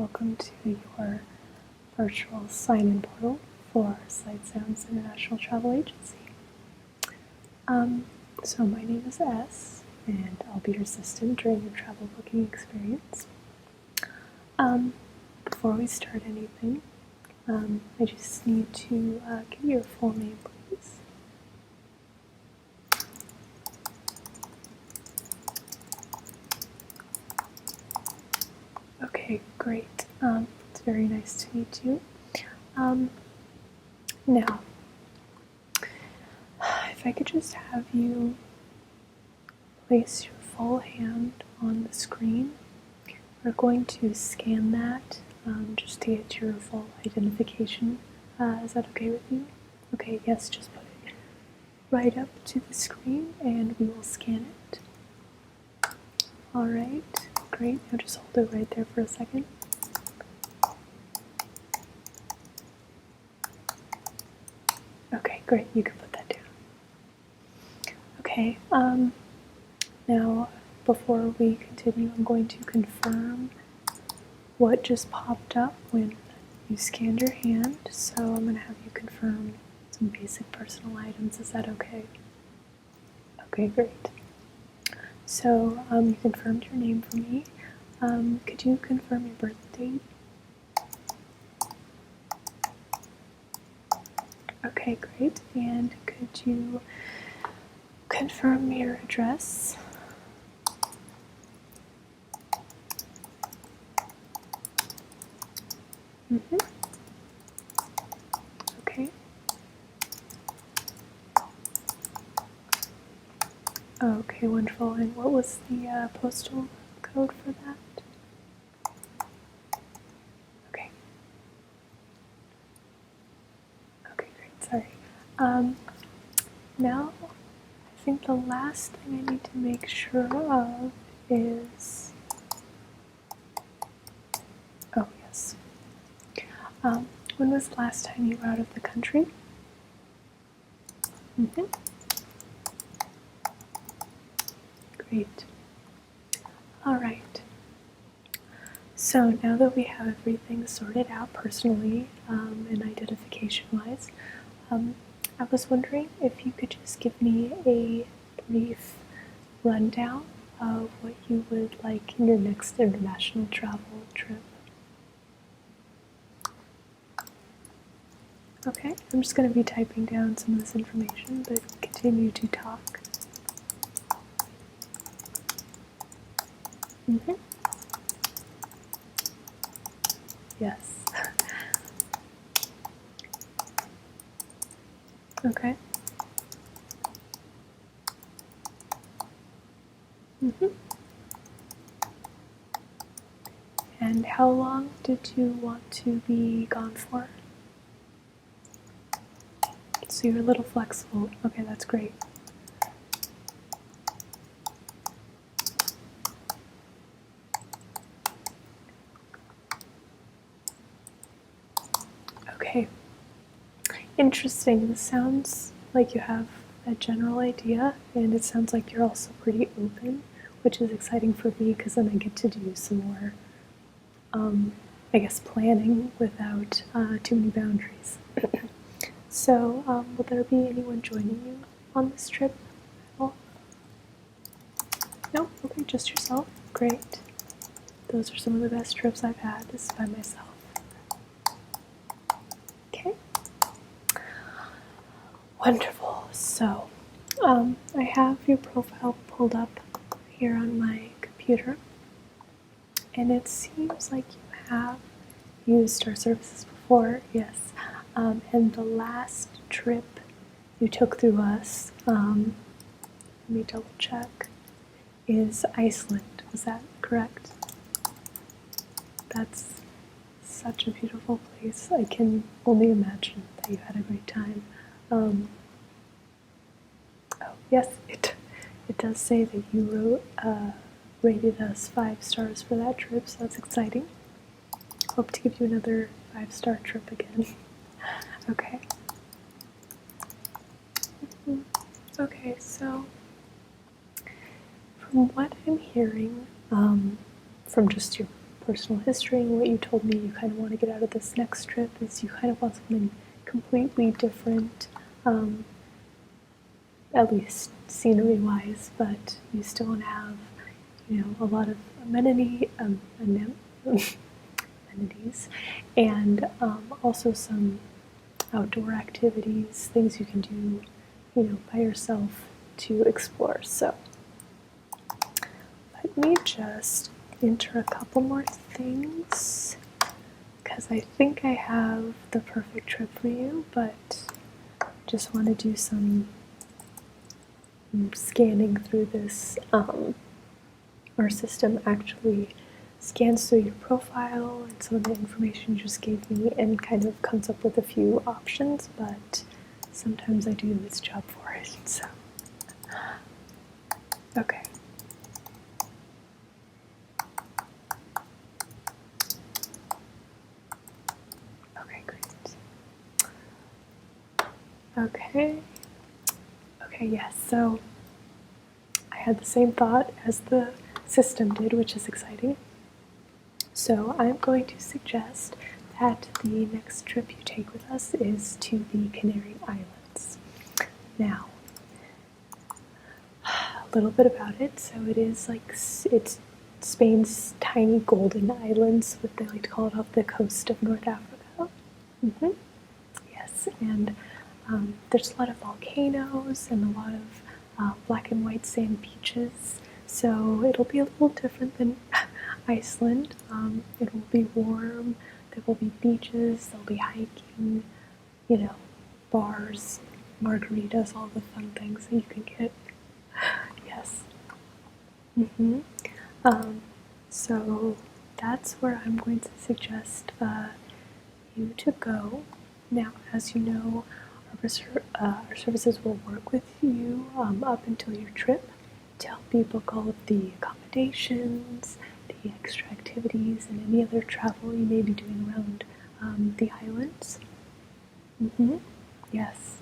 welcome to your virtual sign-in portal for SlightSounds International Travel Agency. So my name is S, and I'll be your assistant during your travel booking experience. Before we start anything, I just need to give you your full name, please. Okay, great. It's very nice to meet you. Now, if I could just have you place your full hand on the screen. We're going to scan that just to get your full identification. Is that okay with you? Okay, yes, just put it right up to the screen and we will scan it. Alright, great. Now just hold it right there for a second. Okay, great. You can put that down. Okay, now before we continue, I'm going to confirm what just popped up when you scanned your hand. So I'm going to have you confirm some basic personal items. Is that okay? Okay, great. So you confirmed your name for me. Could you confirm your birth date? Okay, great. And could you confirm your address? Okay. Okay, wonderful. And what was the postal code for that? Okay. Okay, great. Sorry. Now, I think the last thing I need to make sure of is... Oh, yes. When was the last time you were out of the country? Great. All right. So now that we have everything sorted out personally and identification-wise, I was wondering if you could just give me a brief rundown of what you would like in your next international travel trip. Okay, I'm just going to be typing down some of this information, but continue to talk. Yes. Okay. And how long did you want to be gone for? So you're a little flexible. Okay, that's great. Okay. Interesting. This sounds like you have a general idea, and it sounds like you're also pretty open, which is exciting for me because then I get to do some more, I guess, planning without too many boundaries. So, will there be anyone joining you on this trip at all? No? Okay, just yourself? Great. Those are some of the best trips I've had, is by myself. Okay. Wonderful. So, I have your profile pulled up here on my computer, and it seems like you have used our services before, yes. And the last trip you took through us, let me double check, is Iceland. Was that correct? That's such a beautiful place. I can only imagine that you had a great time. Oh, yes, it does say that you rated us 5 stars for that trip, so that's exciting. Hope to give you another 5-star trip again. Okay. Okay, so from what I'm hearing from just your personal history and what you told me you kind of want to get out of this next trip is you kind of want something completely different, at least scenery-wise, but you still want to have, a lot of amenities, and also some outdoor activities, things you can do, by yourself to explore. So let me just enter a couple more things because I think I have the perfect trip for you, but just want to do some scanning through this. Our system actually scans through your profile and some of the information you just gave me and kind of comes up with a few options, but sometimes I do its job for it, so. Okay. Okay, great. Okay. Okay, yes, so I had the same thought as the system did, which is exciting. So I'm going to suggest that the next trip you take with us is to the Canary Islands. Now, a little bit about it. So it is it's Spain's tiny golden islands, what they like to call it, off the coast of North Africa. Yes, and there's a lot of volcanoes and a lot of black and white sand beaches. So it'll be a little different than Iceland. It will be warm, there will be beaches, there'll be hiking, bars, margaritas, all the fun things that you can get. Yes. So that's where I'm going to suggest you to go. Now, as you know, our services will work with you up until your trip to help you book all of the accommodations, the extra activities, and any other travel you may be doing around the islands. Yes.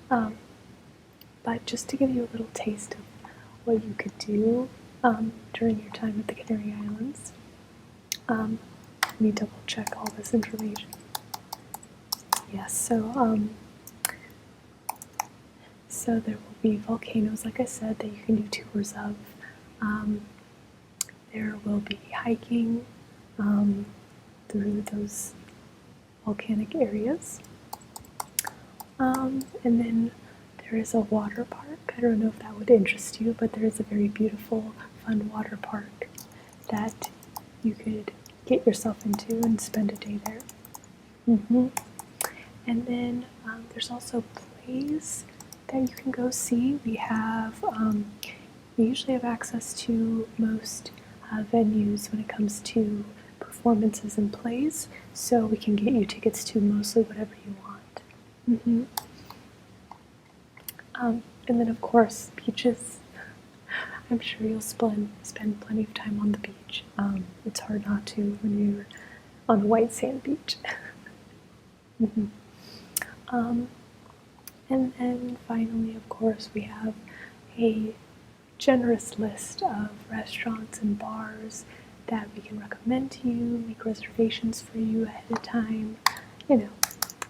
But just to give you a little taste of what you could do during your time at the Canary Islands, let me double check all this information. Yes, so there will be volcanoes, like I said, that you can do tours of. There will be hiking through those volcanic areas. And then there is a water park. I don't know if that would interest you, but there is a very beautiful, fun water park that you could get yourself into and spend a day there. And then there's also plays that you can go see. We usually have access to most venues when it comes to performances and plays, so we can get you tickets to mostly whatever you want. And then, of course, beaches. I'm sure you'll spend plenty of time on the beach. It's hard not to when you're on a white sand beach. And then finally, of course, we have a generous list of restaurants and bars that we can recommend to you, make reservations for you ahead of time,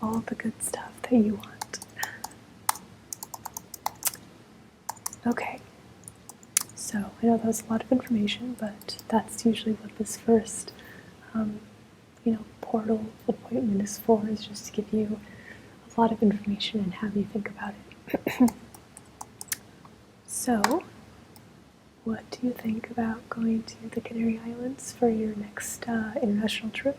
all the good stuff that you want. Okay, so I know that was a lot of information, but that's usually what this first, portal appointment is for, is just to give you a lot of information and have you think about it. So, what do you think about going to the Canary Islands for your next international trip?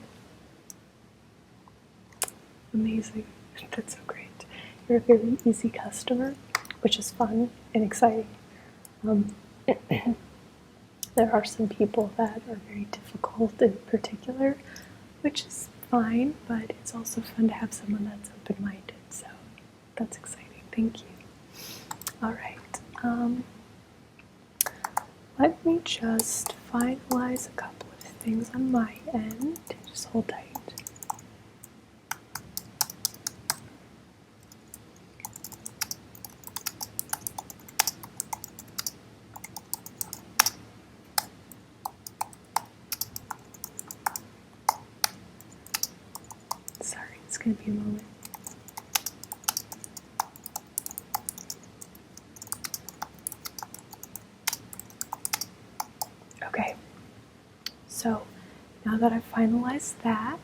Amazing. That's so great. You're a very easy customer, which is fun and exciting. There are some people that are very difficult in particular, which is fine, but it's also fun to have someone that's open-minded, so that's exciting. Thank you. All right. Let me just finalize a couple of things on my end. Just hold tight. going to be a moment. Okay, so now that I've finalized that,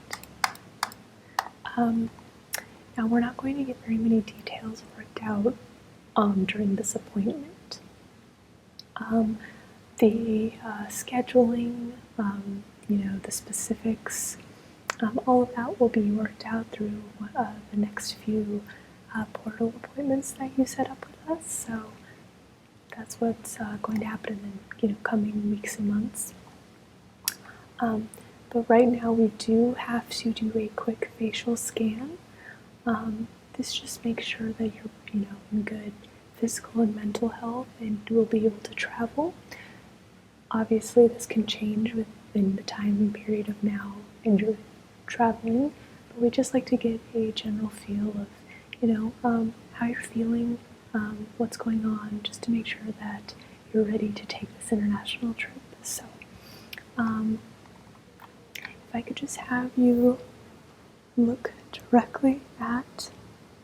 now we're not going to get very many details worked out during this appointment. The scheduling, the specifics, all of that will be worked out through the next few portal appointments that you set up with us. So that's what's going to happen in the coming weeks and months. But right now we do have to do a quick facial scan. This just makes sure that you're in good physical and mental health and will be able to travel. Obviously this can change within the time period of now and you're traveling, but we just like to get a general feel of how you're feeling, what's going on, just to make sure that you're ready to take this international trip. So if I could just have you look directly at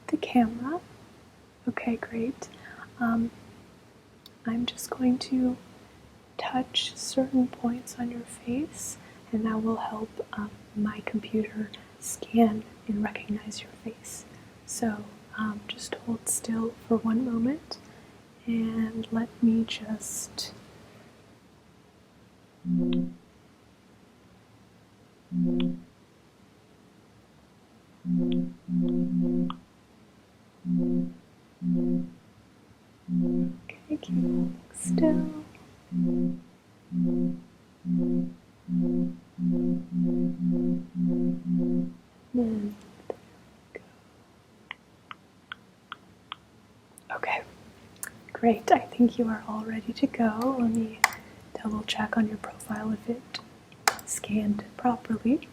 the camera. Okay, great. I'm just going to touch certain points on your face, and that will help my computer scan and recognize your face. So just hold still for one moment and let me just okay, keep holding still. Okay, great. I think you are all ready to go. Let me double check on your profile if it scanned properly.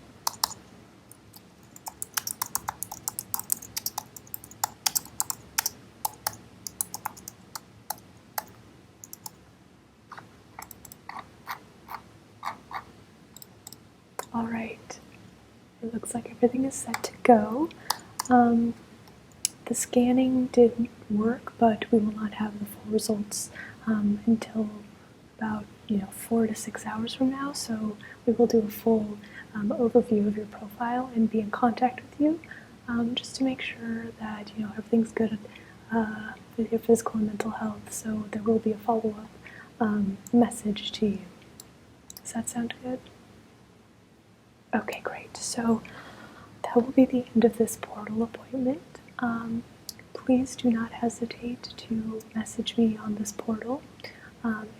All right, it looks like everything is set to go. The scanning did work, but we will not have the full results until about 4 to 6 hours from now. So we will do a full overview of your profile and be in contact with you just to make sure that everything's good with your physical and mental health. So there will be a follow-up message to you. Does that sound good? Okay, great. So that will be the end of this portal appointment. Please do not hesitate to message me on this portal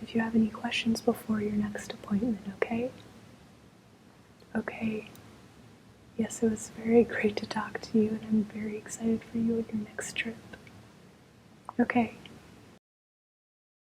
if you have any questions before your next appointment, okay? Okay. Yes, it was very great to talk to you, and I'm very excited for you and your next trip. Okay,